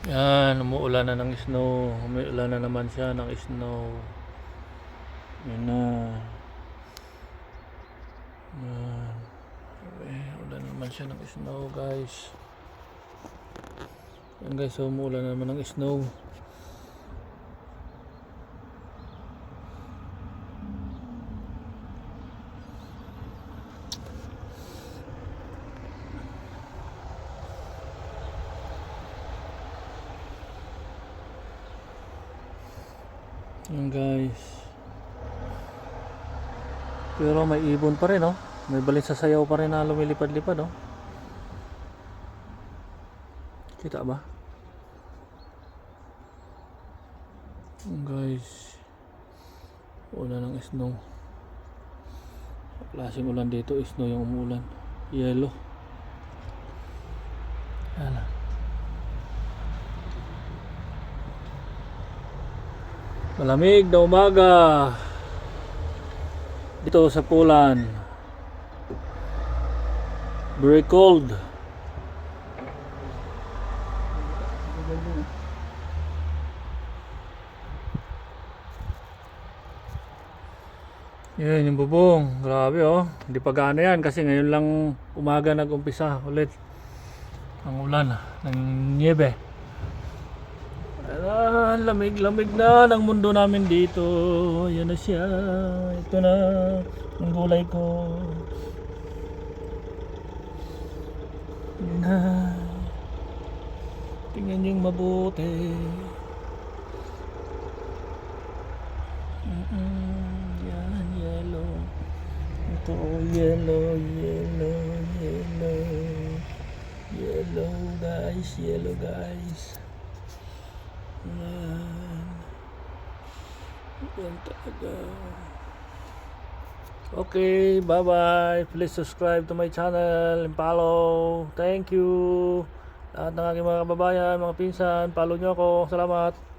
Yan, umuulan na ng snow. Umuulan na naman siya ng snow. Yan na. Yan. Ulan naman siya ng snow, guys. Yan guys, so umuulan na naman ng snow. Yan guys. Pero may ibon pa rin, oh. May sasayaw pa rin na lumilipad-lipad, oh. Kita ba? Yan guys. Ulan ng snow. Klaseng ulan dito, snow yung umuulan. Yellow. Yan. Malamig na umaga dito sa Poland. Very cold. Yan yung bubong. Grabe, oh. Hindi pa gaano yan kasi ngayon lang umaga nag-umpisa ulit ang ulan ng niebe. Lamig-lamig na ng mundo namin dito. Ayan na siya. Ito na ang gulay ko. Ayan na. Tingnan niyong mabuti. Yan, yellow. Ito, yellow, yellow, yellow. Yellow guys, yellow guys. Yan talaga. Okay, bye bye. Please subscribe to my channel and follow. Thank you. Lahat ng aking mga kababayan, mga pinsan, follow nyo ako. Salamat.